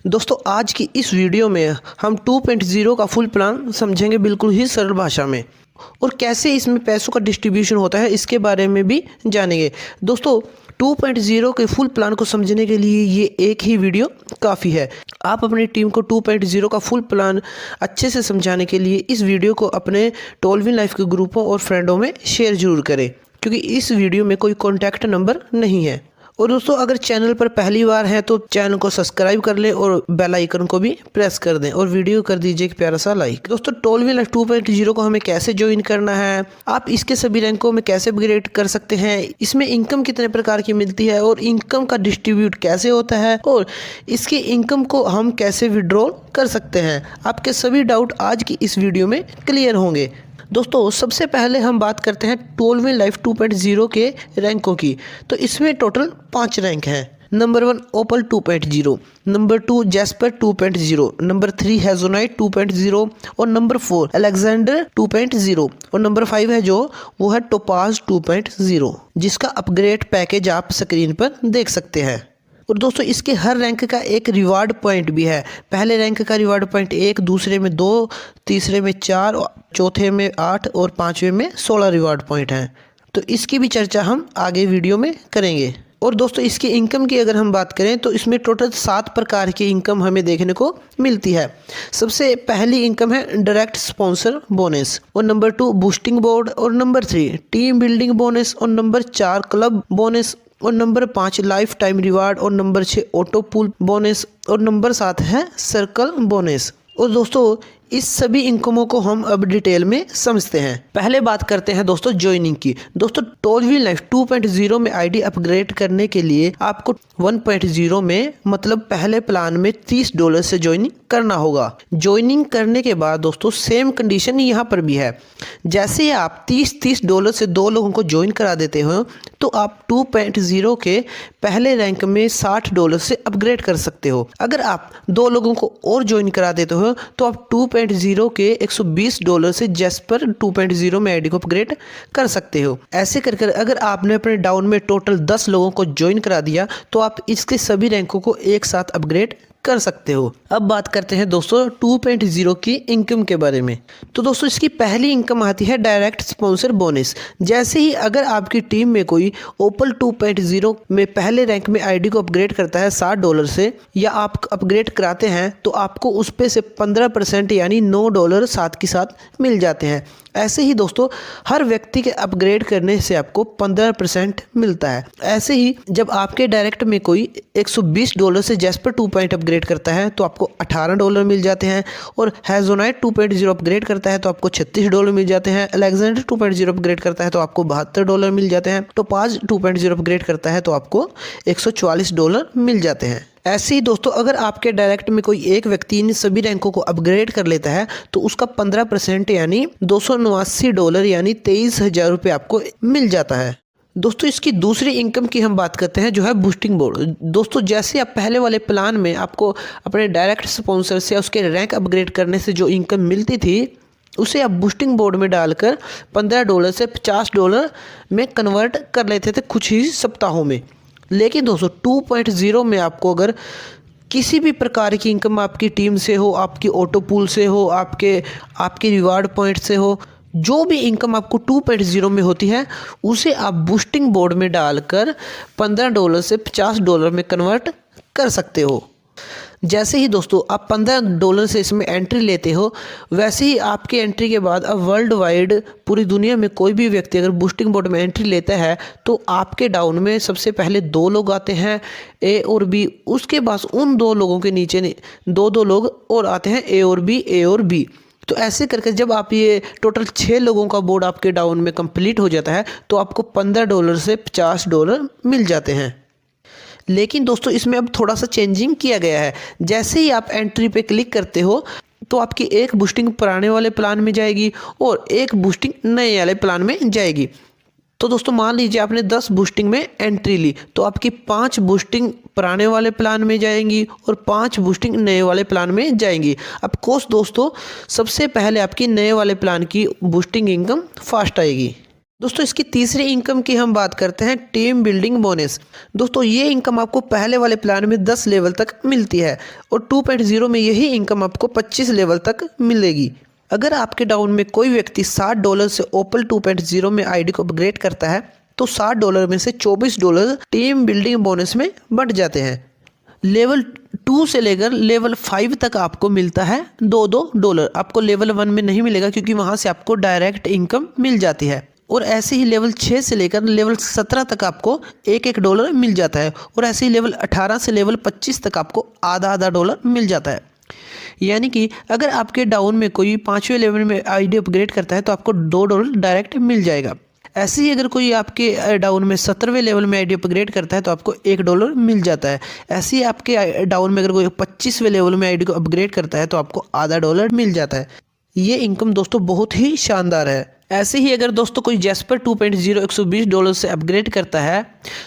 दोस्तों आज की इस वीडियो में हम 2.0 का फुल प्लान समझेंगे बिल्कुल ही सरल भाषा में, और कैसे इसमें पैसों का डिस्ट्रीब्यूशन होता है इसके बारे में भी जानेंगे। दोस्तों 2.0 के फुल प्लान को समझने के लिए ये एक ही वीडियो काफ़ी है। आप अपनी टीम को 2.0 का फुल प्लान अच्छे से समझाने के लिए इस वीडियो को अपने टोलविन लाइफ के ग्रुपों और फ्रेंडों में शेयर जरूर करें, क्योंकि इस वीडियो में कोई कॉन्टैक्ट नंबर नहीं है। और दोस्तों अगर चैनल पर पहली बार हैं तो चैनल को सब्सक्राइब कर लें और बेल आइकन को भी प्रेस कर दें और वीडियो कर दीजिए एक प्यारा सा लाइक। दोस्तों टोलविन लाइफ 2.0 को हमें कैसे ज्वाइन करना है, आप इसके सभी रैंकों में कैसे अपग्रेड कर सकते हैं, इसमें इनकम कितने प्रकार की मिलती है और इनकम का डिस्ट्रीब्यूट कैसे होता है और इसकी इनकम को हम कैसे विड्रॉल कर सकते हैं, आपके सभी डाउट आज की इस वीडियो में क्लियर होंगे। दोस्तों सबसे पहले हम बात करते हैं टोलविन लाइफ 2.0 के रैंकों की। तो इसमें टोटल 5 रैंक हैं। नंबर 1 ओपल 2.0, नंबर 2 जैस्पर 2.0, नंबर 3 हेजोनाइट 2.0 और नंबर 4 अलेक्जेंडर 2.0 और नंबर 5 है जो वो है टोपाज 2.0, जिसका अपग्रेड पैकेज आप स्क्रीन पर देख सकते हैं। और दोस्तों इसके हर रैंक का एक रिवार्ड पॉइंट भी है। पहले रैंक का रिवार्ड पॉइंट 1, दूसरे में 2, तीसरे में 4, चौथे में 8 और 5वें में 16 रिवार्ड पॉइंट हैं। तो इसकी भी चर्चा हम आगे वीडियो में करेंगे। और दोस्तों इसकी इनकम की अगर हम बात करें तो इसमें टोटल 7 प्रकार की इनकम हमें देखने को मिलती है। सबसे पहली इनकम है डायरेक्ट स्पॉन्सर बोनस, और नंबर 2 बूस्टिंग बोर्ड, और नंबर 3 टीम बिल्डिंग बोनस, और नंबर 4 क्लब बोनस, और नंबर 5 लाइफ टाइम रिवार्ड, और नंबर 6 ऑटो पूल बोनस, और नंबर 7 है सर्कल बोनस। और दोस्तों इस सभी इनकमों को हम अब डिटेल में समझते हैं। पहले बात करते हैं दोस्तों ज्वाइनिंग की। दोस्तों टोलविन लाइफ 2.0 में आईडी अपग्रेड करने के लिए आपको 1.0 में मतलब पहले प्लान में $30 से ज्वाइनिंग करना होगा। ज्वाइनिंग करने के बाद दोस्तों सेम कंडीशन यहाँ पर भी है। जैसे ही आप $30 से 2 लोगों को ज्वाइन करा देते हो तो आप 2.0 के पहले रैंक में $60 से अपग्रेड कर सकते हो। अगर आप 2 लोगों को और ज्वाइन करा देते हो तो आप 2.0 के $120 से जैस्पर 2.0 में आईडी को अपग्रेड कर सकते हो। ऐसे कर अगर आपने अपने डाउन में टोटल 10 लोगों को ज्वाइन करा दिया तो आप इसके सभी रैंकों को एक साथ अपग्रेड कर सकते हो। अब बात करते हैं दोस्तों 2.0 की इनकम के बारे में। तो दोस्तों इसकी पहली इनकम आती है डायरेक्ट स्पॉन्सर बोनस। जैसे ही अगर आपकी टीम में कोई ओपल 2.0 में पहले रैंक में आईडी को अपग्रेड करता है $60 से, या आप अपग्रेड कराते हैं तो आपको उस पे से 15% यानी $9 साथ के साथ मिल जाते हैं। ऐसे ही दोस्तों हर व्यक्ति के अपग्रेड करने से आपको 15% मिलता है। ऐसे ही जब आपके डायरेक्ट में कोई $120 से जैस्पर 2. अपग्रेड करता है तो आपको $18 मिल जाते हैं, और हेजोनाइट 2.0 अपग्रेड करता है तो आपको $36 मिल जाते हैं, अलेक्जेंडर 2.0 अपग्रेड करता है तो आपको $72 मिल जाते हैं, टोपाज 2.0 अपग्रेड करता है तो आपको $144 मिल जाते हैं। ऐसे ही दोस्तों अगर आपके डायरेक्ट में कोई एक व्यक्ति इन सभी रैंकों को अपग्रेड कर लेता है तो उसका 15% यानी $279 यानी 23,000 रुपये आपको मिल जाता है। दोस्तों इसकी दूसरी इनकम की हम बात करते हैं जो है बूस्टिंग बोर्ड। दोस्तों जैसे आप पहले वाले प्लान में आपको अपने डायरेक्ट स्पॉन्सर से उसके रैंक अपग्रेड करने से जो इनकम मिलती थी उसे आप बूस्टिंग बोर्ड में डालकर $15 से $50 में कन्वर्ट कर लेते थे कुछ ही सप्ताहों में। लेकिन दोस्तों 2.0 में आपको अगर किसी भी प्रकार की इनकम आपकी टीम से हो, आपकी ऑटो पूल से हो, आपके रिवार्ड पॉइंट से हो, जो भी इनकम आपको 2.0 में होती है उसे आप बूस्टिंग बोर्ड में डालकर $15 से $50 में कन्वर्ट कर सकते हो। जैसे ही दोस्तों आप $15 से इसमें एंट्री लेते हो, वैसे ही आपकी एंट्री के बाद अब वर्ल्ड वाइड पूरी दुनिया में कोई भी व्यक्ति अगर बूस्टिंग बोर्ड में एंट्री लेता है तो आपके डाउन में सबसे पहले 2 लोग आते हैं ए और बी, उसके बाद उन 2 लोगों के नीचे 2 लोग और आते हैं ए और बी। तो ऐसे करके जब आप ये टोटल 6 लोगों का बोर्ड आपके डाउन में कंप्लीट हो जाता है तो आपको $15 से $50 मिल जाते हैं। लेकिन दोस्तों इसमें अब थोड़ा सा चेंजिंग किया गया है। जैसे ही आप एंट्री पे क्लिक करते हो तो आपकी एक बूस्टिंग पुराने वाले प्लान में जाएगी और एक बूस्टिंग नए वाले प्लान में जाएगी। तो दोस्तों मान लीजिए आपने 10 बूस्टिंग में एंट्री ली तो आपकी 5 बूस्टिंग पुराने वाले प्लान में जाएंगी और 5 बूस्टिंग नए वाले प्लान में जाएंगी। अब कोर्स दोस्तों सबसे पहले आपकी नए वाले प्लान की बूस्टिंग इनकम फास्ट आएगी। दोस्तों इसकी तीसरी इनकम की हम बात करते हैं, टीम बिल्डिंग बोनस। दोस्तों ये इनकम आपको पहले वाले प्लान में 10 लेवल तक मिलती है और 2.0 में यही इनकम आपको 25 लेवल तक मिलेगी। अगर आपके डाउन में कोई व्यक्ति $60 से ओपल 2.0 में आईडी को अपग्रेड करता है तो $60 में से $24 टीम बिल्डिंग बोनस में बढ़ जाते हैं। लेवल 2 से लेकर लेवल 5 तक आपको मिलता है $2 आपको लेवल 1 में नहीं मिलेगा क्योंकि वहाँ से आपको डायरेक्ट इनकम मिल जाती है। और ऐसे ही लेवल 6 से लेकर लेवल 17 तक आपको $1 मिल जाता है और ऐसे ही लेवल 18 से लेवल 25 तक आपको आधा $1 मिल जाता है। यानी कि अगर आपके डाउन में कोई 5वें लेवल में आईडी अपग्रेड करता है तो आपको $2 डायरेक्ट मिल जाएगा। ऐसे ही अगर कोई आपके डाउन में 17वें लेवल में आईडी अपग्रेड करता है तो आपको $1 मिल जाता है। ऐसे ही आपके डाउन में अगर कोई 25वें लेवल में आईडी को अपग्रेड करता है तो आपको $0.5 मिल जाता है। ये इनकम दोस्तों बहुत ही शानदार है। ऐसे ही अगर दोस्तों कोई जैस्पर 2.0 $120 से अपग्रेड करता है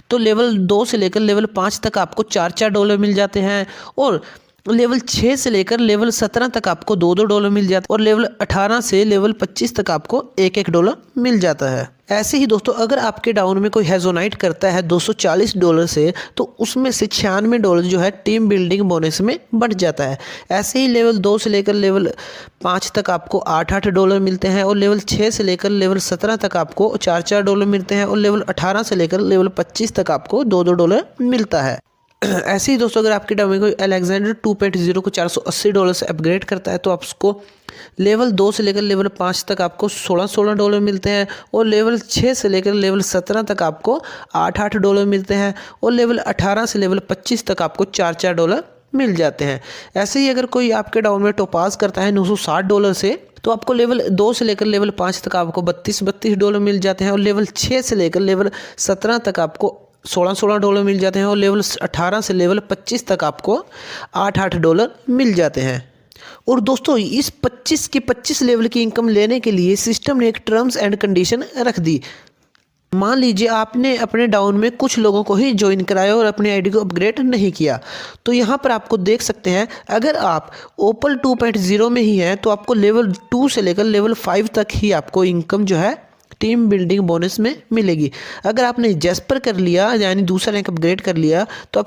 तो लेवल 2 से लेकर लेवल 5 तक आपको $4 मिल जाते हैं और लेवल 6 से लेकर लेवल 17 तक आपको $2 मिल जाता है और लेवल 18 से लेवल 25 तक आपको $1 मिल जाता है। ऐसे ही दोस्तों अगर आपके डाउन में कोई हेजोनाइट करता है $240 से तो उसमें से $96 जो है टीम बिल्डिंग बोनस में बढ़ जाता है। ऐसे ही लेवल 2 से लेकर लेवल 5 तक आपको $8 मिलते हैं और लेवल 6 से लेकर लेवल 17 तक आपको $4 मिलते हैं और लेवल 18 से लेकर लेवल 25 तक आपको $2 मिलता है। ऐसे ही दोस्तों अगर आपके डाउन में कोई अलेक्जेंडर 2.0 को $480 से अपग्रेड करता है तो आप उसको लेवल 2 से लेकर लेवल 5 तक आपको $16 मिलते हैं और लेवल 6 से लेकर लेवल 17 तक आपको $8 मिलते हैं और लेवल 18 से लेवल 25 तक आपको $4 मिल जाते हैं। ऐसे ही अगर कोई आपके डाउन में टोपाज करता है $960 से तो आपको लेवल 2 से लेकर लेवल 5 तक आपको $32 मिल जाते हैं और लेवल 6 से लेकर लेवल 17 तक आपको $16 मिल जाते हैं और लेवल 18 से लेवल 25 तक आपको $8 मिल जाते हैं। और दोस्तों इस 25 लेवल की इनकम लेने के लिए सिस्टम ने एक टर्म्स एंड कंडीशन रख दी। मान लीजिए आपने अपने डाउन में कुछ लोगों को ही ज्वाइन कराया और अपनी आईडी को अपग्रेड नहीं किया तो यहाँ पर आपको देख सकते हैं अगर आप ओपल 2.0 में ही हैं तो आपको लेवल 2 से लेकर लेवल 5 तक ही आपको इनकम जो है टीम बिल्डिंग बोनस में मिलेगी। अगर आपने जैस्पर कर लिया यानी दूसरा रैंक अपग्रेड कर लिया तो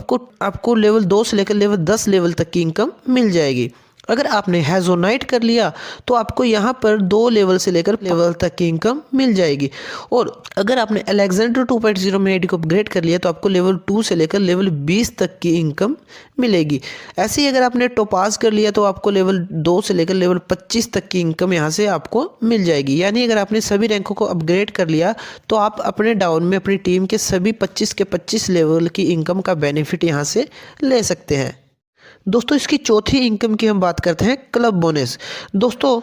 आपको लेवल 2 से लेकर लेवल 10 लेवल तक की इनकम मिल जाएगी। अगर आपने हेजोनाइट कर लिया तो आपको यहाँ पर 2 लेवल से लेकर लेवल तक की इनकम मिल जाएगी। और अगर आपने अलेक्जेंडर 2.0 में आईडी को अपग्रेड कर लिया तो आपको लेवल 2 से लेकर लेवल 20 तक की इनकम मिलेगी। ऐसे ही अगर आपने टोपाज कर लिया तो आपको लेवल 2 से लेकर लेवल 25 तक की इनकम यहाँ से आपको मिल जाएगी। यानी अगर आपने सभी रैंकों को अपग्रेड कर लिया तो आप अपने डाउन में अपनी टीम के सभी 25 के 25 लेवल की इनकम का बेनिफिट यहाँ से ले सकते हैं। दोस्तों इसकी चौथी इनकम की हम बात करते हैं, क्लब बोनस। दोस्तों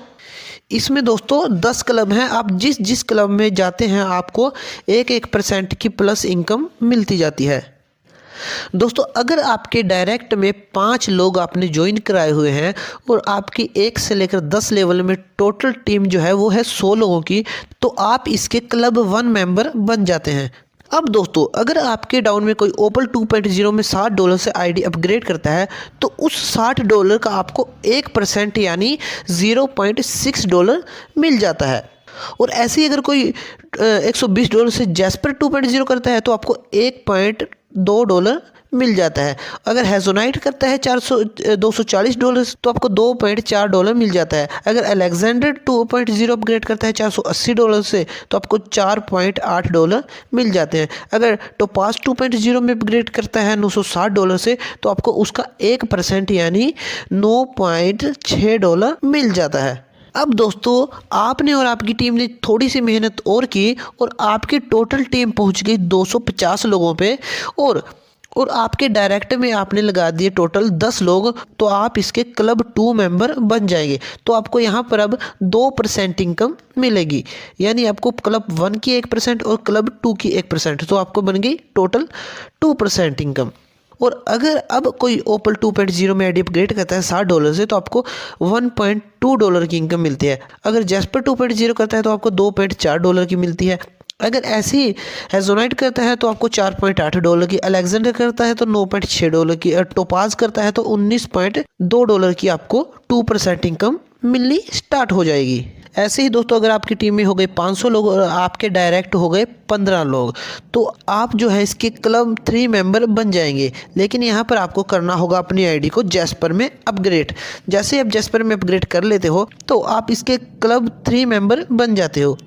इसमें दोस्तों 10 क्लब हैं। आप जिस क्लब में जाते हैं आपको 1% की प्लस इनकम मिलती जाती है। दोस्तों अगर आपके डायरेक्ट में 5 लोग आपने ज्वाइन कराए हुए हैं और आपकी 1 से लेकर 10 लेवल में टोटल टीम जो है वो है 100 लोगों की तो आप इसके क्लब 1 मेंबर बन जाते हैं। अब दोस्तों अगर आपके डाउन में कोई ओपल 2.0 में $60 से आईडी अपग्रेड करता है तो उस $60 का आपको 1% यानी $0.6 मिल जाता है। और ऐसे ही अगर कोई $120 से जैस्पर 2.0 करता है तो आपको $1.2 मिल जाता है। अगर हेजोनाइट करता है $240 तो आपको $2.4 मिल जाता है। अगर अलेक्जेंडर 2.0 अपग्रेड करता है $480 से तो आपको $4.8 मिल जाते हैं। अगर टोपाज 2.0 में अपग्रेड करता है $960 से तो आपको उसका 1% यानी $9.6 मिल जाता है। अब दोस्तों आपने और आपकी टीम ने थोड़ी सी मेहनत और की और आपकी टोटल टीम पहुंच गई 250 लोगों पे और आपके डायरेक्ट में आपने लगा दिए टोटल 10 लोग तो आप इसके क्लब 2 मेंबर बन जाएंगे। तो आपको यहाँ पर अब 2% इनकम मिलेगी यानी आपको क्लब 1 की 1% और क्लब 2 की 1%, तो आपको बन गई टोटल 2% इनकम। और अगर अब कोई ओपल 2.0 में आईडी अपग्रेड करता है $60 से तो आपको $1.2 की इनकम मिलती है। अगर जैस्पर 2.0 करता है तो आपको $2.4 की मिलती है। अगर ऐसे ही हेजोनाइट करता है तो आपको $4.8 की, अलेक्जेंडर करता है तो $9.6 की, और टोपाज करता है तो $19.2 की आपको 2% इनकम मिलनी स्टार्ट हो जाएगी। ऐसे ही दोस्तों अगर आपकी टीम में हो गए 500 लोग और आपके डायरेक्ट हो गए 15 लोग, तो आप जो है इसके क्लब 3 मेंबर बन जाएंगे। लेकिन यहाँ पर आपको करना होगा अपनी आईडी को जैस्पर में अपग्रेड। जैसे ही आप जैस्पर में अपग्रेड कर लेते हो तो आप इसके क्लब 3 मेंबर बन जाते हो।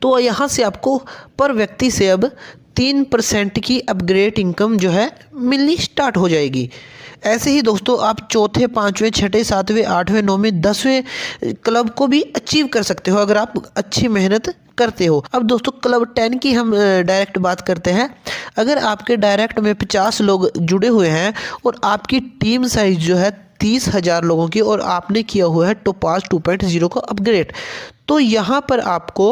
तो यहाँ से आपको पर व्यक्ति से अब 3% की अपग्रेड इनकम जो है मिलनी स्टार्ट हो जाएगी। ऐसे ही दोस्तों आप चौथे, पाँचवें, छठे, सातवें, आठवें, नौवें, 10वें क्लब को भी अचीव कर सकते हो अगर आप अच्छी मेहनत करते हो। अब दोस्तों क्लब 10 की हम डायरेक्ट बात करते हैं। अगर आपके डायरेक्ट में 50 लोग जुड़े हुए हैं और आपकी टीम साइज जो है 30,000 लोगों की और आपने किया हुआ है टोपाज 2.0 का अपग्रेड, तो यहाँ पर आपको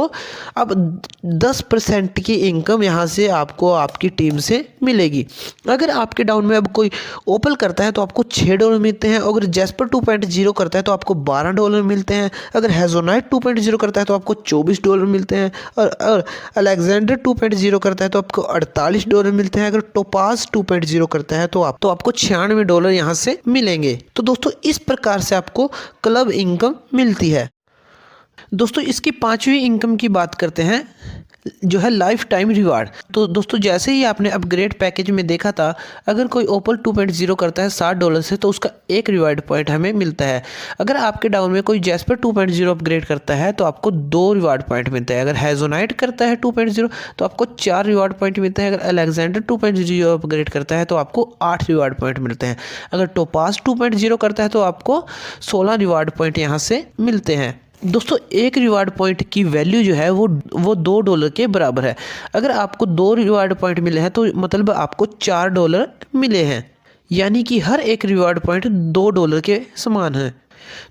अब 10% की इनकम यहाँ से आपको आपकी टीम से मिलेगी। अगर आपके डाउन में अब कोई ओपल करता है तो आपको $6 मिलते हैं। अगर जैस्पर 2.0 करता है तो आपको $12 मिलते हैं। अगर हेजोनाइट 2.0 करता है तो आपको $24 मिलते हैं। और अलेक्जेंडर 2.0 करता है तो आपको $48 मिलते हैं। अगर टोपाज 2.0 करता है तो आपको $96 यहाँ से मिलेंगे। तो दोस्तों इस प्रकार से आपको क्लब इनकम मिलती है। दोस्तों इसकी 5वीं इनकम की बात करते हैं जो है लाइफ टाइम रिवार्ड। तो दोस्तों जैसे ही आपने अपग्रेड पैकेज में देखा था, अगर कोई ओपल 2.0 करता है $60 से तो उसका 1 रिवार्ड पॉइंट हमें मिलता है। अगर आपके डाउन में कोई जैस्पर 2.0 अपग्रेड करता है तो आपको 2 रिवार्ड पॉइंट मिलता है। अगर हेजोनाइट करता है 2.0 तो आपको 4 रिवार्ड पॉइंट मिलते हैं। अगर अलेक्जेंडर 2.0 अपग्रेड करता है तो आपको 8 रिवार्ड पॉइंट मिलते हैं। अगर टोपाज 2.0 करता है तो आपको 16 रिवार्ड पॉइंट यहाँ से मिलते हैं। दोस्तों 1 रिवार्ड पॉइंट की वैल्यू जो है वो $2 के बराबर है। अगर आपको 2 रिवार्ड पॉइंट मिले हैं तो मतलब आपको $4 मिले हैं, यानी कि हर एक रिवार्ड पॉइंट $2 के समान है।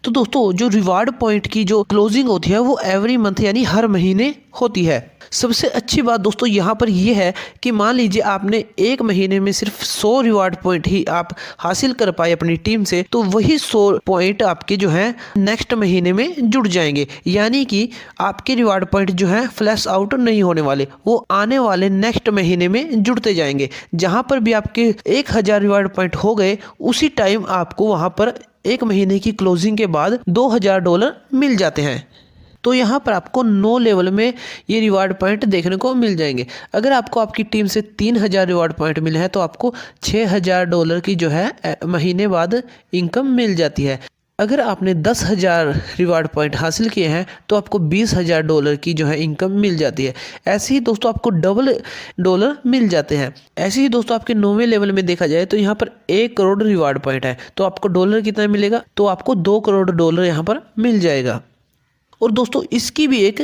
तो दोस्तों जो रिवार्ड पॉइंट की जो क्लोजिंग होती है वो एवरी मंथ यानी हर महीने होती है। सबसे अच्छी बात दोस्तों यहाँ पर यह है कि मान लीजिए आपने एक महीने में सिर्फ 100 रिवार्ड पॉइंट ही आप हासिल कर पाए अपनी टीम से, तो वही 100 पॉइंट आपके जो है नेक्स्ट महीने में जुड़ जाएंगे। यानी कि आपके रिवार्ड पॉइंट जो है फ्लैश आउट नहीं होने वाले, वो आने वाले नेक्स्ट महीने में जुड़ते जाएंगे। जहाँ पर भी आपके 1000 रिवार्ड पॉइंट हो गए उसी टाइम आपको वहाँ पर एक महीने की क्लोजिंग के बाद $2000 मिल जाते हैं। तो यहाँ पर आपको 9 लेवल में ये रिवार्ड पॉइंट देखने को मिल जाएंगे। अगर आपको आपकी टीम से 3000 रिवार्ड पॉइंट मिले हैं तो आपको $6000 की जो है महीने बाद इनकम मिल जाती है। अगर आपने 10,000 रिवार्ड पॉइंट हासिल किए हैं तो आपको $20,000 की जो है इनकम मिल जाती है। ऐसे ही दोस्तों आपको $डबल मिल जाते हैं। ऐसे ही दोस्तों आपके 9वें लेवल में देखा जाए तो यहाँ पर 1 करोड़ रिवार्ड पॉइंट है, तो आपको डॉलर कितना मिलेगा, तो आपको $2 करोड़ यहाँ पर मिल जाएगा। और दोस्तों इसकी भी एक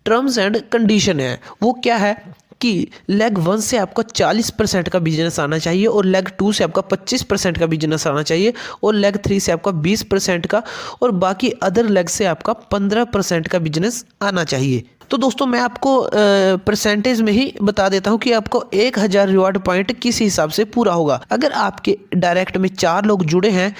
टर्म्स एंड कंडीशन है। वो क्या है कि लेग 1 से आपका 40% का बिजनेस आना चाहिए और लेग 2 से आपका 25% का बिजनेस आना चाहिए और लेग 3 से आपका 20% का और बाकी अदर लेग से आपका 15% का बिजनेस आना चाहिए। तो दोस्तों मैं आपको परसेंटेज में ही बता देता हूं कि आपको 1000 रिवार्ड पॉइंट किस हिसाब से पूरा होगा। अगर आपके डायरेक्ट में 4 लोग जुड़े हैं,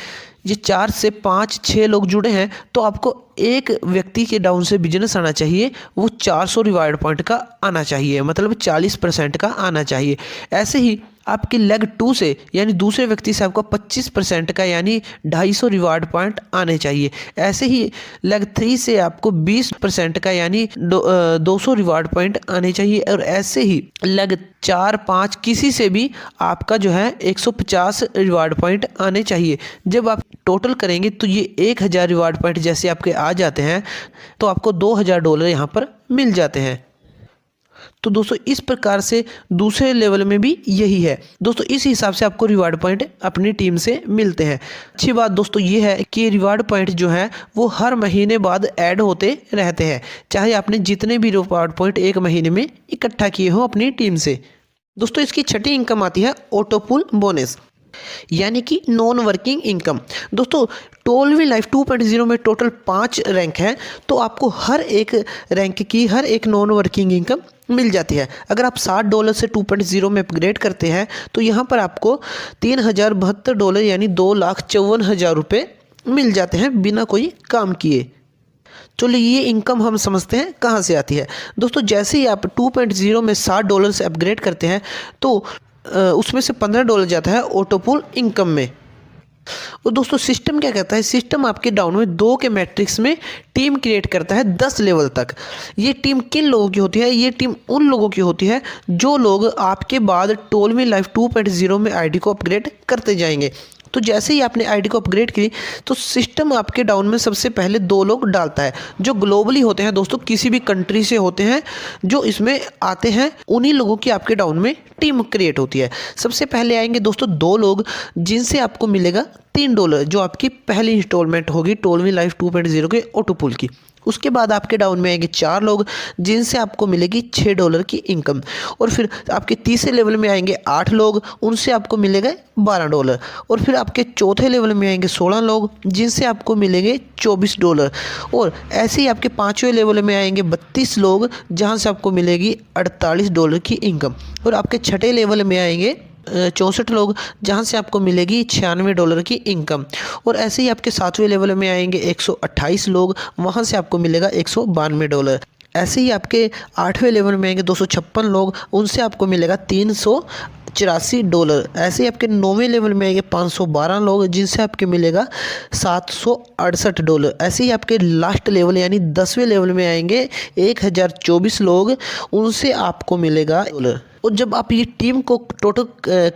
ये 4 से 5-6 लोग जुड़े हैं, तो आपको एक व्यक्ति के डाउन से बिजनेस आना चाहिए, वो 400 रिवार्ड पॉइंट का आना चाहिए, मतलब 40% का आना चाहिए। ऐसे ही आपके लेग 2 से यानी दूसरे व्यक्ति से आपको 25% का यानी 250 रिवार्ड पॉइंट आने चाहिए। ऐसे ही लेग 3 से आपको 20% का यानी 200 रिवार्ड पॉइंट आने चाहिए। और ऐसे ही लेग 4-5 किसी से भी आपका जो है 150 रिवार्ड पॉइंट आने चाहिए। जब आप टोटल करेंगे तो ये 1000 रिवार्ड पॉइंट जैसे आपके आ जाते हैं तो आपको $2000 यहाँ पर मिल जाते हैं। तो दोस्तों इस प्रकार से दूसरे लेवल में भी यही है। दोस्तों इस हिसाब से आपको रिवार्ड पॉइंट अपनी टीम से मिलते हैं। अच्छी बात दोस्तों ये है कि रिवार्ड पॉइंट जो है वो हर महीने बाद ऐड होते रहते हैं, चाहे आपने जितने भी रिवार्ड पॉइंट एक महीने में इकट्ठा किए हो अपनी टीम से। दोस्तों इसकी छठी इनकम आती है ऑटोपुल बोनस, यानी कि नॉन वर्किंग इनकम। दोस्तों 12वीं लाइफ 2.0 में टोटल 5 रैंक हैं, तो आपको हर एक रैंक की हर एक नॉन वर्किंग इनकम मिल जाती है। अगर आप $60 से 2.0 में अपग्रेड करते हैं तो यहाँ पर आपको $3072 यानी $2,54,000 मिल जाते हैं बिना कोई काम किए। चलिए ये इनकम हम समझते हैं कहाँ से आती है। दोस्तों जैसे ही आप 2.0 में $60 से अपग्रेड करते हैं तो उसमें से $15 जाता है ऑटोपुल इनकम में। और दोस्तों सिस्टम क्या कहता है, सिस्टम आपके डाउन में 2 के मैट्रिक्स में टीम क्रिएट करता है 10 लेवल तक। ये टीम किन लोगों की होती है, ये टीम उन लोगों की होती है जो लोग आपके बाद टोल मी लाइफ 2.0 में आईडी को अपग्रेड करते जाएंगे। तो जैसे ही आपने आईडी को अपग्रेड की तो सिस्टम आपके डाउन में सबसे पहले 2 लोग डालता है जो ग्लोबली होते हैं दोस्तों, किसी भी कंट्री से होते हैं जो इसमें आते हैं, उन्हीं लोगों की आपके डाउन में टीम क्रिएट होती है। सबसे पहले आएंगे दोस्तों 2 लोग जिनसे आपको मिलेगा $3 जो आपकी पहली इंस्टॉलमेंट होगी टोल मी लाइफ 2.0 के ऑटो पुल की। उसके बाद आपके डाउन में आएंगे 4 लोग जिनसे आपको मिलेगी $6 की इनकम। और फिर आपके तीसरे लेवल में आएंगे 8 लोग, उनसे आपको मिलेगा $12। और फिर आपके चौथे लेवल में आएंगे 16 लोग जिनसे आपको मिलेंगे $24। और ऐसे ही आपके 5वें लेवल में आएंगे 32 लोग जहां से आपको मिलेगी $48 की इनकम। और आपके छठे लेवल में आएंगे 64 लोग जहां से आपको मिलेगी $96 की इनकम। और ऐसे ही आपके 7वें लेवल में आएंगे 128 लोग, वहां से आपको मिलेगा $192। ऐसे ही आपके 8वें लेवल में आएंगे 256 लोग, उनसे आपको मिलेगा $384। ऐसे ही आपके 9वें लेवल में आएंगे 512 लोग जिनसे आपके मिलेगा $768। ऐसे ही आपके लास्ट लेवल यानी 10वें लेवल में आएंगे 1024 लोग, उनसे आपको मिलेगा $1। और जब आप ये टीम को टोटल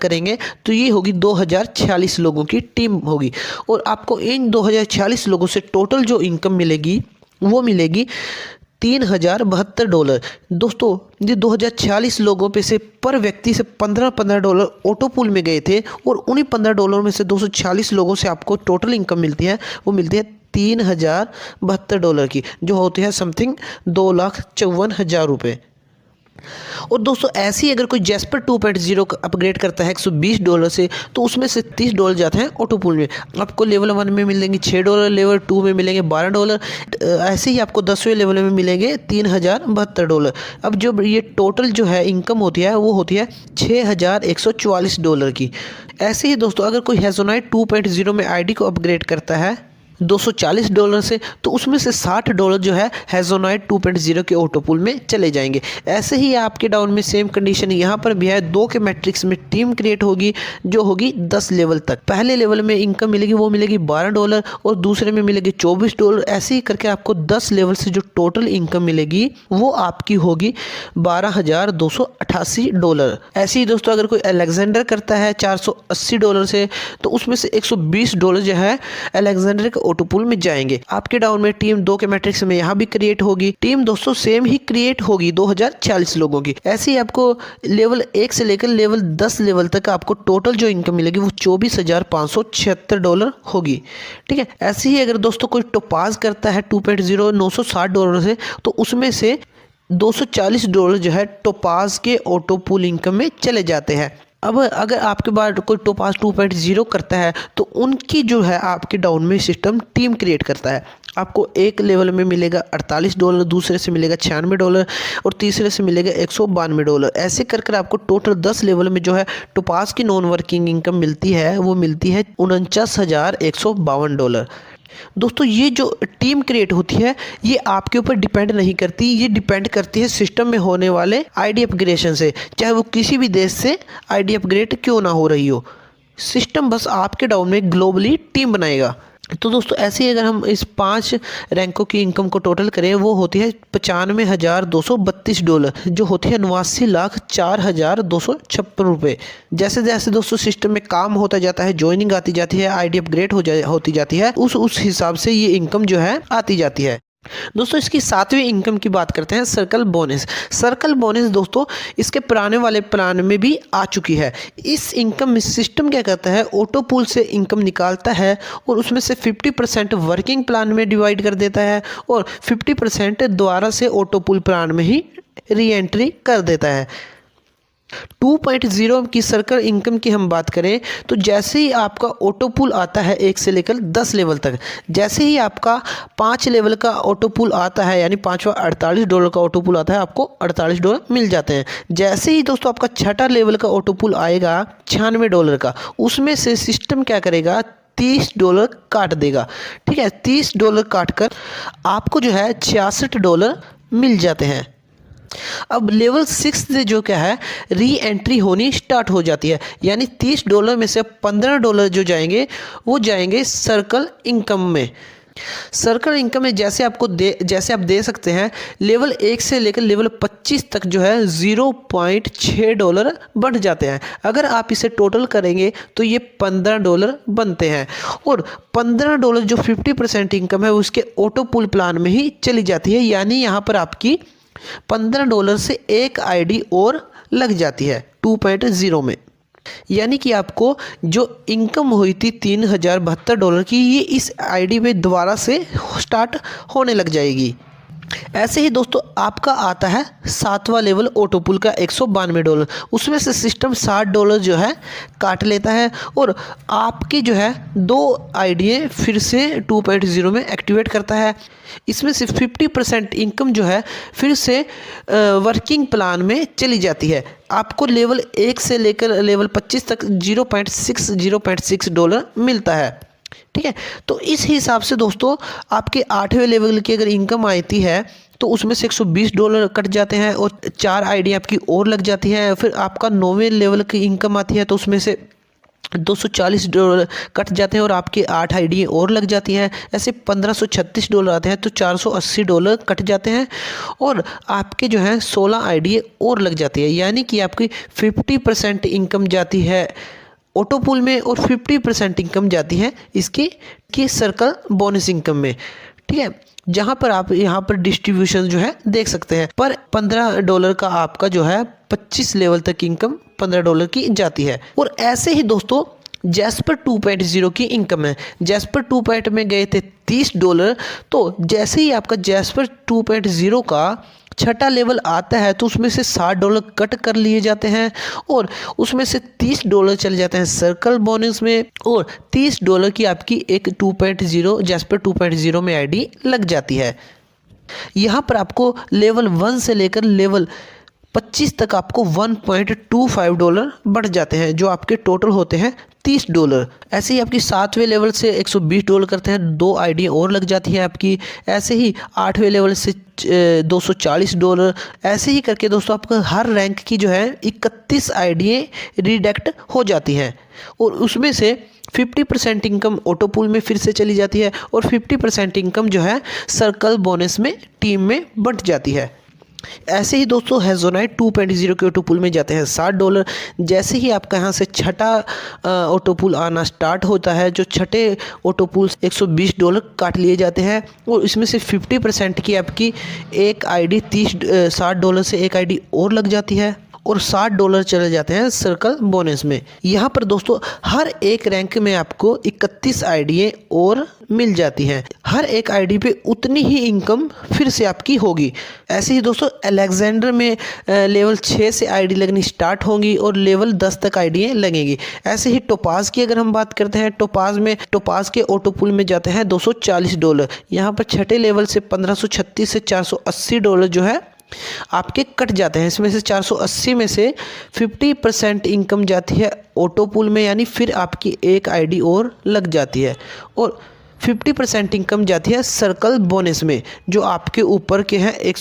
करेंगे तो ये होगी 2046 लोगों की टीम होगी। और आपको इन 2046 लोगों से टोटल जो इनकम मिलेगी वो मिलेगी $3072। दोस्तों ये 2046 लोगों पे से पर व्यक्ति से $15 ऑटो पूल में गए थे और उन्हीं $15 में से 246 लोगों से आपको टोटल इनकम मिलती है, वो मिलती है $3072 की, जो होती है समथिंग 2,54,000 रुपये। और दोस्तों ऐसे ही अगर कोई जैस्पर 2.0 का अपग्रेड करता है $120 से तो उसमें से $30 जाते हैं ऑटो पूल में। आपको लेवल 1 में मिलेंगे $6, लेवल 2 में मिलेंगे $12। ऐसे ही आपको 10वें लेवल में मिलेंगे $3072। अब जो ये टोटल जो है इनकम होती है वो होती है $6144 की। ऐसे ही दोस्तों अगर कोई हेजोनाइट 2.0 में आईडी को अपग्रेड करता है $240 से तो उसमें से $60 जो है हेजोनाइट 2.0 के ऑटो पूल में चले जाएंगे। ऐसे ही आपके डाउन में सेम कंडीशन यहाँ पर भी है, 2 के मैट्रिक्स में टीम क्रिएट होगी जो होगी 10 लेवल तक। पहले लेवल में इनकम मिलेगी वो मिलेगी $12 और दूसरे में मिलेगी $24। ऐसे ही करके आपको 10 लेवल से जो टोटल इनकम मिलेगी वो आपकी होगी $12,288। ऐसे ही दोस्तों अगर कोई अलेक्जेंडर करता है $480 से तो उसमें से $120 जो है अलेक्जेंडर के ऑटो पूल में जाएंगे। आपके डाउन में टीम 2 के मैट्रिक्स में यहाँ भी क्रिएट होगी। टीम दोस्तों सेम ही क्रिएट होगी 2040 लोगों की। ऐसे ही आपको लेवल 1 से लेकर लेवल 10 लेवल तक आपको टोटल जो इनकम मिलेगी वो $24,576 होगी। ठीक है। ऐसे ही अगर दोस्तों कोई टोपाज करता है 2.0 $960 से तो उसमें से $240 जो है टोपाज के ऑटो पूल इनकम में चले जाते हैं। अब अगर आपके बाद कोई टोपाज 2.0 करता है तो उनकी जो है आपके डाउन में सिस्टम टीम क्रिएट करता है। आपको एक लेवल में मिलेगा $48, दूसरे से मिलेगा $96 और तीसरे से मिलेगा $192। ऐसे कर कर आपको टोटल 10 लेवल में जो है टोपाज की नॉन वर्किंग इनकम मिलती है वो मिलती है $49,152। दोस्तों ये जो टीम क्रिएट होती है ये आपके ऊपर डिपेंड नहीं करती, ये डिपेंड करती है सिस्टम में होने वाले आईडी अपग्रेडेशन से, चाहे वो किसी भी देश से आईडी अपग्रेड क्यों ना हो रही हो। सिस्टम बस आपके डाउन में ग्लोबली टीम बनाएगा। तो दोस्तों ऐसे ही अगर हम इस 5 रैंकों की इनकम को टोटल करें वो होती है $95,232 जो होती है $89,04,256 रुपये। जैसे जैसे दोस्तों सिस्टम में काम होता जाता है, ज्वाइनिंग आती जाती है, आईडी अपग्रेड होती जाती है, उस हिसाब से ये इनकम जो है आती जाती है। दोस्तों इसकी 7वीं इनकम की बात करते हैं, सर्कल बोनस। सर्कल बोनस दोस्तों इसके पुराने वाले प्लान में भी आ चुकी है। इस इनकम में सिस्टम क्या करता है, ऑटो पूल से इनकम निकालता है और उसमें से 50% वर्किंग प्लान में डिवाइड कर देता है और 50% दोबारा से ऑटो पूल प्लान में ही री एंट्री कर देता है। 2.0 की सर्कल इनकम की हम बात करें तो जैसे ही आपका ऑटो पूल आता है 1 से लेकर 10 लेवल तक, जैसे ही आपका 5 लेवल का ऑटो पूल आता है यानी 5वां $48 का ऑटो पूल आता है, आपको $48 मिल जाते हैं। जैसे ही दोस्तों आपका 6ठा लेवल का ऑटो पूल आएगा $96 का, उसमें से सिस्टम क्या करेगा, $30 काट देगा। ठीक है, $30 काट कर आपको जो है $66 मिल जाते हैं। अब लेवल 6 से जो क्या है री एंट्री होनी स्टार्ट हो जाती है, यानी $30 में से $15 जो जाएंगे वो जाएंगे सर्कल इनकम में। सर्कल इनकम में जैसे आप दे सकते हैं लेवल 1 से लेकर लेवल 25 तक जो है $0.6 बढ़ जाते हैं। अगर आप इसे टोटल करेंगे तो ये $15 बनते हैं, और $15 जो 50% इनकम है उसके ऑटो पुल प्लान में ही चली जाती है, यानी यहाँ पर आपकी $15 से एक आईडी और लग जाती है 2.0 में। यानी कि आपको जो इनकम हुई थी $3072 की, ये इस आईडी पे दोबारा से स्टार्ट होने लग जाएगी। ऐसे ही दोस्तों आपका आता है 7वां लेवल ऑटो पुल का $192, उसमें से सिस्टम $60 जो है काट लेता है, और आपकी जो है 2 आईडी फिर से 2.0 में एक्टिवेट करता है। इसमें से 50% इनकम जो है फिर से वर्किंग प्लान में चली जाती है। आपको लेवल 1 से लेकर लेवल 25 तक $0.6 मिलता है। ठीक है, तो इस हिसाब से दोस्तों आपके 8वें लेवल की अगर इनकम आती है तो उसमें से $120 कट जाते हैं और 4 आईडी आपकी और लग जाती है। फिर आपका 9वें लेवल की इनकम आती है तो उसमें से $240 कट जाते हैं और आपके 8 आईडी और लग जाती हैं। ऐसे $1536 आते हैं तो $480 कट जाते हैं और आपके जो है 16 आईडी और लग जाती है, यानी कि आपकी 50% इनकम जाती है ऑटो पुल में और 50% इनकम जाती है इसकी सर्कल बोनस इनकम में। ठीक है, जहां पर आप यहाँ पर डिस्ट्रीब्यूशन जो है देख सकते हैं, पर $15 का आपका जो है 25 लेवल तक इनकम $15 की जाती है। और ऐसे ही दोस्तों जैस्पर 2.0 की इनकम है। जैस्पर 2. में गए थे $30, तो जैसे ही आपका जैस्पर 2.0 का 6ठा लेवल आता है तो उसमें से $60 कट कर लिए जाते हैं और उसमें से $30 चले जाते हैं सर्कल बोनस में, और $30 की आपकी एक 2.0 जैस्पर 2.0 में आईडी लग जाती है। यहाँ पर आपको लेवल 1 से लेकर लेवल 25 तक आपको $1.25 बढ़ जाते हैं, जो आपके टोटल होते हैं $30। ऐसे ही आपकी 7वें लेवल से $120 करते हैं, 2 आईडी और लग जाती है आपकी। ऐसे ही 8वें लेवल से $240। ऐसे ही करके दोस्तों आपका हर रैंक की जो है 31 आईडी रिडक्ट हो जाती हैं और उसमें से 50% इनकम ऑटो पुल में फिर से चली जाती है और 50% इनकम जो है सर्कल बोनस में टीम में बंट जाती है। ऐसे ही दोस्तों हेजोनाइट 2.0 के ऑटो पुल में जाते हैं $60। जैसे ही आपका यहाँ से 6ठा ऑटो पुल आना स्टार्ट होता है, जो 6ठे ऑटो पुल $120 काट लिए जाते हैं और इसमें से 50% की आपकी एक आईडी $60 से एक आईडी और लग जाती है और $60 चले जाते हैं सर्कल बोनस में। यहाँ पर दोस्तों हर एक रैंक में आपको 31 आईडी और मिल जाती हैं। हर एक आईडी पे उतनी ही इनकम फिर से आपकी होगी। ऐसे ही दोस्तों अलेक्जेंडर में लेवल 6 से आईडी लगनी स्टार्ट होंगी और लेवल 10 तक आईडी लगेंगी। ऐसे ही टोपाज की अगर हम बात करते हैं, टोपाज के ऑटो पुल में जाते हैं $240। यहाँ पर 6ठे लेवल से $1536 से $480 जो है आपके कट जाते हैं। इसमें से 480 में से 50% इनकम जाती है ऑटो पुल में, यानी फिर आपकी एक आईडी और लग जाती है और 50% इनकम जाती है सर्कल बोनस में, जो आपके ऊपर के हैं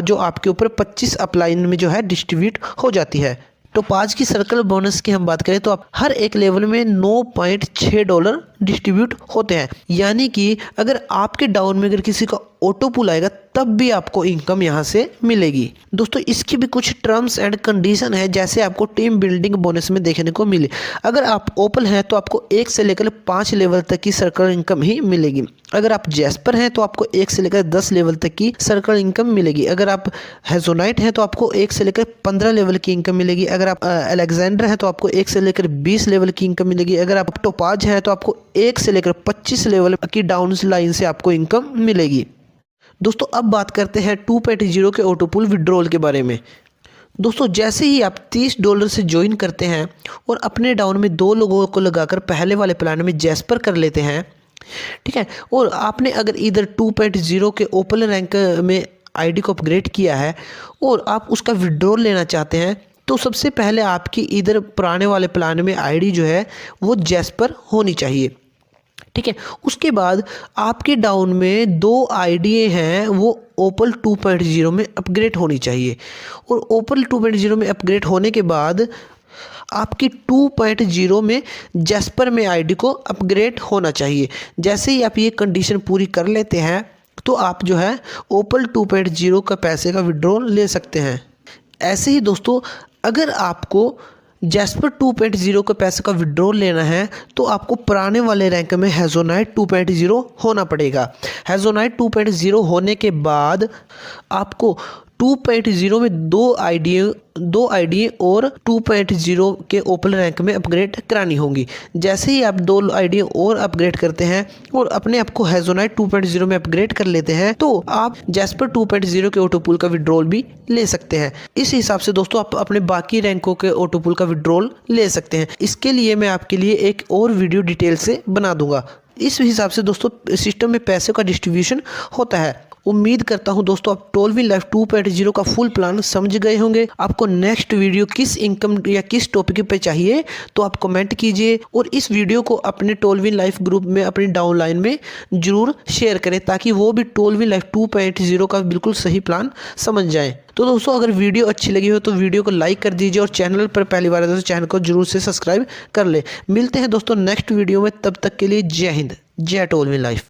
जो आपके ऊपर 25 अपलाइन में जो है डिस्ट्रीब्यूट हो जाती है। टोपाज की सर्कल बोनस की हम बात करें तो आप हर एक लेवल में $9.6 डिस्ट्रीब्यूट होते हैं, यानी कि अगर आपके डाउन में अगर किसी का ऑटो पुल आएगा तब भी आपको इनकम यहाँ से मिलेगी। दोस्तों इसकी भी कुछ टर्म्स एंड कंडीशन है, जैसे आपको टीम बिल्डिंग बोनस में देखने को मिले। अगर आप ओपन हैं तो आपको 1 से लेकर 5 लेवल तक की सर्कल इनकम ही मिलेगी। अगर आप जैस्पर हैं तो आपको 1 से लेकर 10 लेवल तक की सर्कल इनकम मिलेगी। अगर आप हेजोनाइट हैं तो आपको 1 से लेकर 15 लेवल की इनकम मिलेगी। अगर आप अलेक्जेंडर हैं तो आपको 1 से लेकर 20 लेवल की इनकम मिलेगी। अगर आप टोपाज हैं तो आपको 1 से लेकर 25 लेवल की डाउन लाइन से आपको इनकम मिलेगी। दोस्तों अब बात करते हैं 2.0 के ऑटो पुल विड्रॉल के बारे में। दोस्तों जैसे ही आप $30 से ज्वाइन करते हैं और अपने डाउन में 2 लोगों को लगाकर पहले वाले प्लान में जैस्पर कर लेते हैं, ठीक है, और आपने अगर इधर 2.0 के ओपन रैंक में आईडी को अपग्रेड किया है और आप उसका विड्रॉल लेना चाहते हैं, तो सबसे पहले आपकी इधर पुराने वाले प्लान में आईडी जो है वो जैस्पर होनी चाहिए। ठीक है। उसके बाद आपके डाउन में 2 आईडीए हैं, वो ओपल 2.0 में अपग्रेड होनी चाहिए। और ओपल 2.0 में अपग्रेड होने के बाद आपकी 2.0 में जैस्पर में आईडी को अपग्रेड होना चाहिए। जैसे ही आप ये कंडीशन पूरी कर लेते हैं तो आप जो है ओपल 2.0 का पैसे का विड्रॉल ले सकते हैं। ऐसे ही दोस्तों, अगर आपको जैस्पर 2.0 के पैसे का विड्रॉल लेना है तो आपको पुराने वाले रैंक में हेजोनाइट 2.0 होना पड़ेगा। हेजोनाइट 2.0 होने के बाद आपको 2.0 में 2 आईडी और 2.0 के ओपल रैंक में अपग्रेड करानी होंगी। जैसे ही आप 2 आईडी और अपग्रेड करते हैं और अपने आप को हेजोनाइट 2.0 में अपग्रेड कर लेते हैं तो आप जैस्पर 2.0 के ऑटोपुल का विड्रॉल भी ले सकते हैं। इस हिसाब से दोस्तों आप अपने बाकी रैंकों के ऑटोपुल का विड्रॉल ले सकते हैं। इसके लिए मैं आपके लिए एक और वीडियो डिटेल से बना दूंगा। इस हिसाब से दोस्तों सिस्टम में पैसे का डिस्ट्रीब्यूशन होता है। उम्मीद करता हूं दोस्तों आप टोलविन लाइफ 2.0 का फुल प्लान समझ गए होंगे। आपको नेक्स्ट वीडियो किस इनकम या किस टॉपिक पे चाहिए तो आप कमेंट कीजिए और इस वीडियो को अपने टोलविन लाइफ ग्रुप में अपनी डाउनलाइन में जरूर शेयर करें ताकि वो भी टोलविन लाइफ 2.0 का बिल्कुल सही प्लान समझ जाएं। तो दोस्तों अगर वीडियो अच्छी लगी हो तो वीडियो को लाइक कर दीजिए और चैनल पर पहली बार आए तो चैनल को जरूर से सब्सक्राइब कर ले। मिलते हैं दोस्तों नेक्स्ट वीडियो में, तब तक के लिए जय हिंद, जय टोलविन लाइफ।